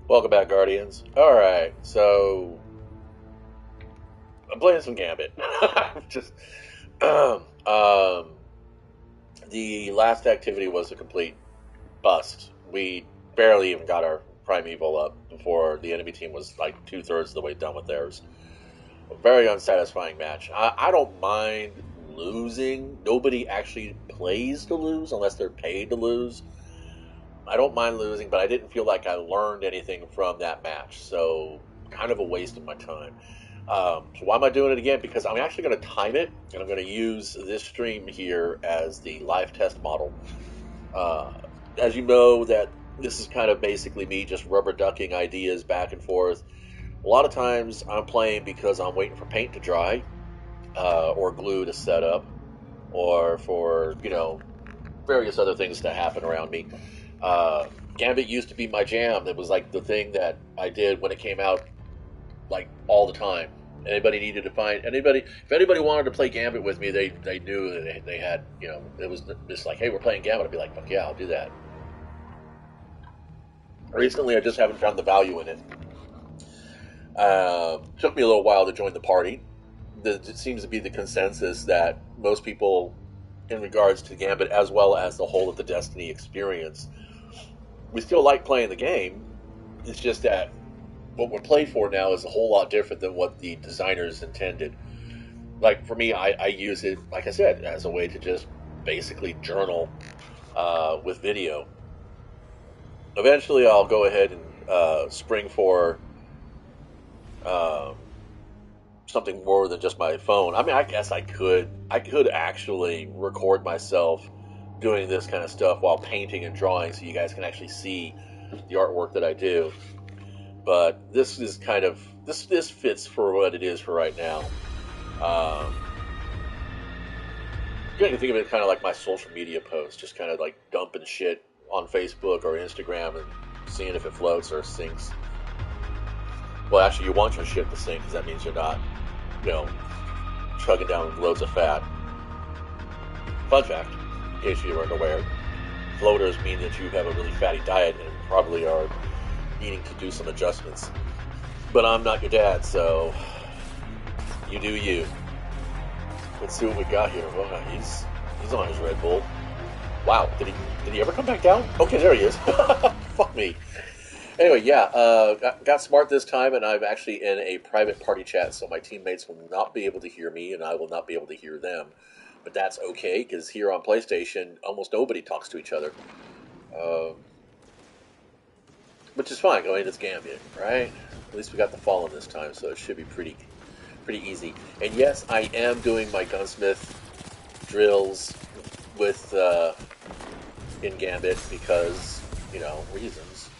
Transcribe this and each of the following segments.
Welcome back, Guardians. Alright, so I'm playing some Gambit. Just the last activity was a complete bust. We barely even got our primeval up before the enemy team was like 2/3 of the way done with theirs. A very unsatisfying match. I don't mind losing. Nobody actually plays to lose unless they're paid to lose. I don't mind losing, but I didn't feel like I learned anything from that match. So, kind of a waste of my time. So why am I doing it again? Because I'm actually going to time it, and I'm going to use this stream here as the live test model. Uh, as you know, that this is kind of basically me just rubber ducking ideas back and forth. A lot of times I'm playing because I'm waiting for paint to dry, or glue to set up, or for, various other things to happen around me. Uh, Gambit used to be my jam. It was like the thing that I did when it came out, like all the time. Anybody needed to find anybody. If anybody wanted to play Gambit with me, they knew that they had. It was just like, hey, we're playing Gambit. I'd be like, fuck yeah, I'll do that. Recently, I just haven't found the value in it. Took me a little while to join the party. It seems to be the consensus that most people, in regards to Gambit as well as the whole of the Destiny experience, we still like playing the game. It's just that what we're played for now is a whole lot different than what the designers intended. Like for me, I use it, like I said, as a way to just basically journal with video. Eventually, I'll go ahead and spring for something more than just my phone. I mean, I guess I could actually record myself doing this kind of stuff while painting and drawing, so you guys can actually see the artwork that I do. But this is kind of this fits for what it is for right now. You can think of it kind of like my social media posts, just kind of like dumping shit on Facebook or Instagram and seeing if it floats or sinks. Well, actually, you want your shit to sink because that means you're not, chugging down loads of fat. Fun fact, in case you weren't aware, floaters mean that you have a really fatty diet and probably are needing to do some adjustments. But I'm not your dad, so you do you. Let's see what we got here. Well, he's on his Red Bull. Wow, did he ever come back down? Okay, there he is. Fuck me. Anyway, yeah, got smart this time, and I'm actually in a private party chat, so my teammates will not be able to hear me, and I will not be able to hear them. But that's okay, because here on PlayStation, almost nobody talks to each other. Which is fine. I mean, it's Gambit, right? At least we got the Fallen this time, so it should be pretty easy. And yes, I am doing my gunsmith drills with in Gambit because, reasons.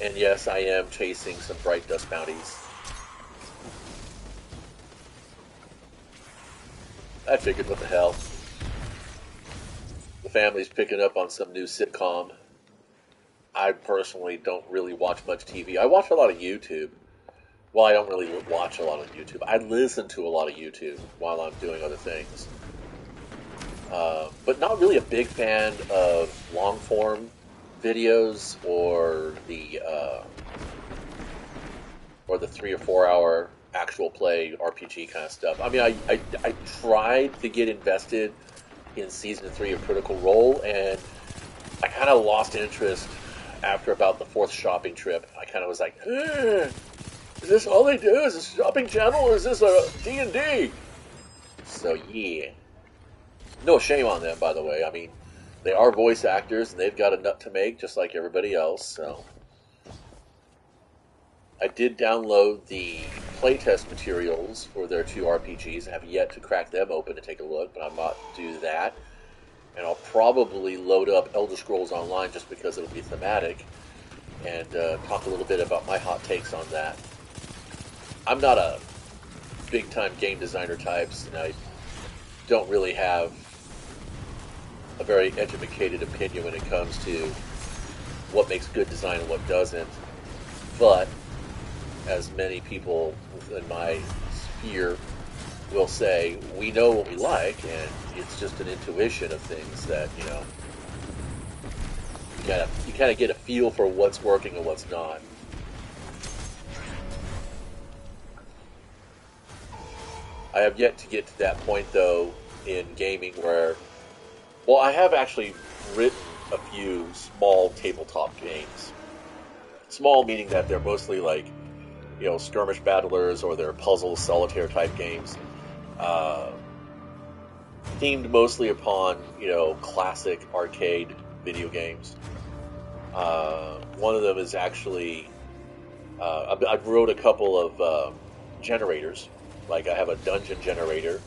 And yes, I am chasing some bright dust bounties. I figured, what the hell. The family's picking up on some new sitcom. I personally don't really watch much TV. I watch a lot of YouTube. Well, I don't really watch a lot of YouTube. I listen to a lot of YouTube while I'm doing other things. But not really a big fan of long-form videos or the 3 or 4 hour actual play RPG kind of stuff. I mean, I tried to get invested in Season 3 of Critical Role, and I kind of lost interest after about the 4th shopping trip. I kind of was like, is this all they do? Is this a shopping channel, or is this a D&D? So, yeah. No shame on them, by the way. I mean, they are voice actors, and they've got a nut to make, just like everybody else, so. I did download the playtest materials for their 2 RPGs. I have yet to crack them open to take a look, but I'm about to do that. And I'll probably load up Elder Scrolls Online just because it'll be thematic, and talk a little bit about my hot takes on that. I'm not a big-time game designer types, and I don't really have a very educated opinion when it comes to what makes good design and what doesn't. But, as many people within my sphere will say, we know what we like, and it's just an intuition of things that, you kind of get a feel for what's working and what's not. I have yet to get to that point, though, in gaming where... Well, I have actually written a few small tabletop games. Small meaning that they're mostly like, you know, skirmish battlers or they're puzzle solitaire type games. Themed mostly upon, you know, classic arcade video games. One of them is actually... I wrote a couple of generators. Like I have a dungeon generator,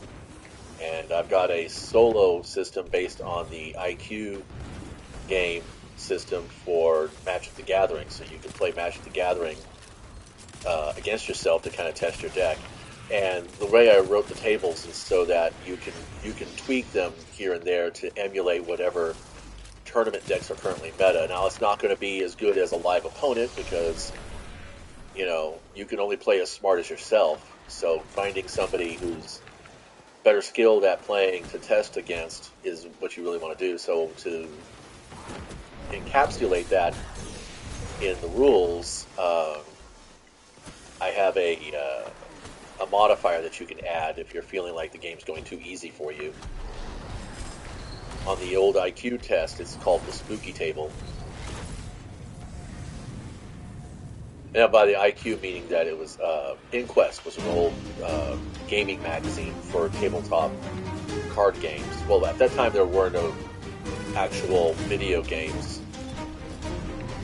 and I've got a solo system based on the IQ game system for Magic the Gathering. So you can play Magic the Gathering against yourself to kind of test your deck. And the way I wrote the tables is so that you can tweak them here and there to emulate whatever tournament decks are currently meta. Now it's not going to be as good as a live opponent because, you know, you can only play as smart as yourself. So finding somebody who's better skilled at playing to test against is what you really want to do. So to encapsulate that in the rules, I have a modifier that you can add if you're feeling like the game's going too easy for you. On the old IQ test, it's called the spooky table. Now, by the IQ, meaning that it was Inquest was an old gaming magazine for tabletop card games. Well, at that time, there were no actual video games,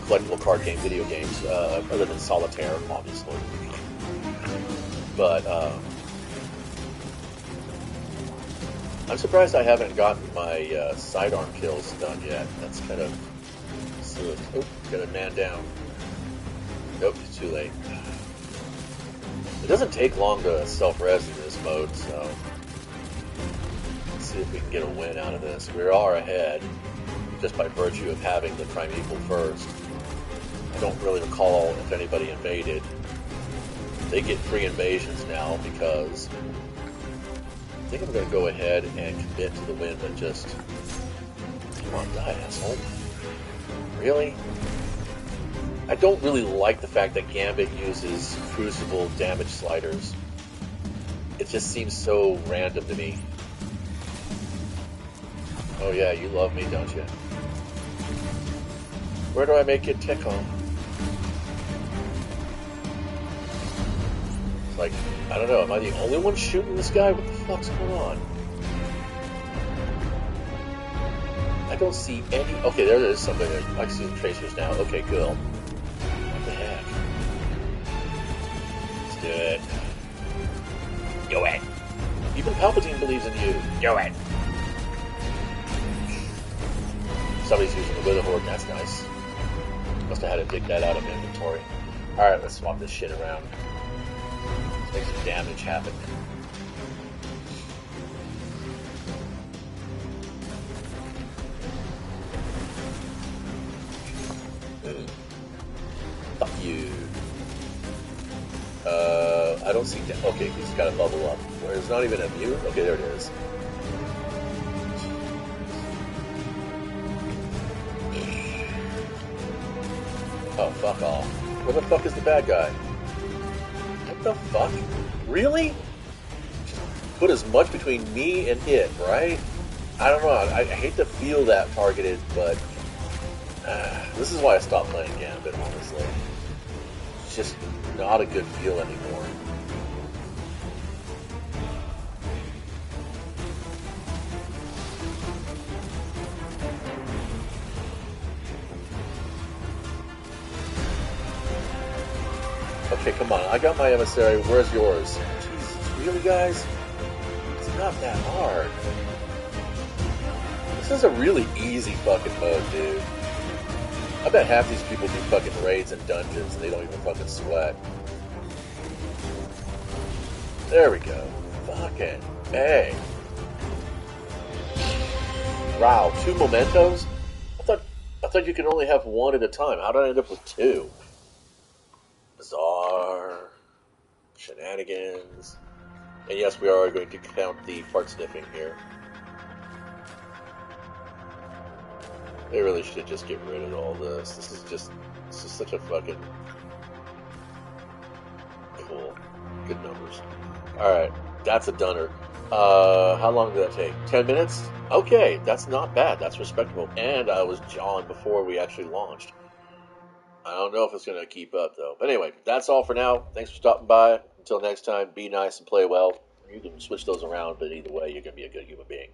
collectible card game video games, other than Solitaire, obviously. But I'm surprised I haven't gotten my sidearm kills done yet. That's kind of silly. Oh, got a man down. Nope, it's too late. It doesn't take long to self-res in this mode, so let's see if we can get a win out of this. We are ahead, just by virtue of having the primeval first. I don't really recall if anybody invaded. They get free invasions now because I think I'm going to go ahead and commit to the win, but just... Come on, die, asshole. Really? I don't really like the fact that Gambit uses Crucible damage sliders. It just seems so random to me. Oh yeah, you love me, don't you? Where do I make it tickle? It's like, I don't know, am I the only one shooting this guy? What the fuck's going on? I don't see any... Okay, there is somebody there. I see the tracers now. Okay, cool. Do it. Do it. Even Palpatine believes in you. Do it. Somebody's using the Wither Horde. That's nice. Must have had to dig that out of inventory. Alright, let's swap this shit around. Let's make some damage happen. Fuck you. I don't see... Okay, he's got to bubble up. Where it's not even immune? Okay, there it is. Oh, fuck off. Where the fuck is the bad guy? What the fuck? Really? Just put as much between me and it, right? I don't know. I hate to feel that targeted, but... this is why I stopped playing Gambit, honestly. It's just not a good feel anymore. Okay, come on. I got my emissary. Where's yours? Jesus, really, guys? It's not that hard. This is a really easy fucking mode, dude. I bet half these people do fucking raids and dungeons and they don't even fucking sweat. There we go. Fucking hey. Wow, 2 mementos? I thought you could only have 1 at a time. How did I end up with 2? Bizarre. Shenanigans. And yes, we are going to count the fart sniffing here. They really should just get rid of all this. This is such a fucking cool. Good numbers. Alright, that's a dunner. How long did that take? 10 minutes? Okay, that's not bad. That's respectable. And I was jawing before we actually launched. I don't know if it's going to keep up, though. But anyway, that's all for now. Thanks for stopping by. Until next time, be nice and play well. You can switch those around, but either way, you're going to be a good human being.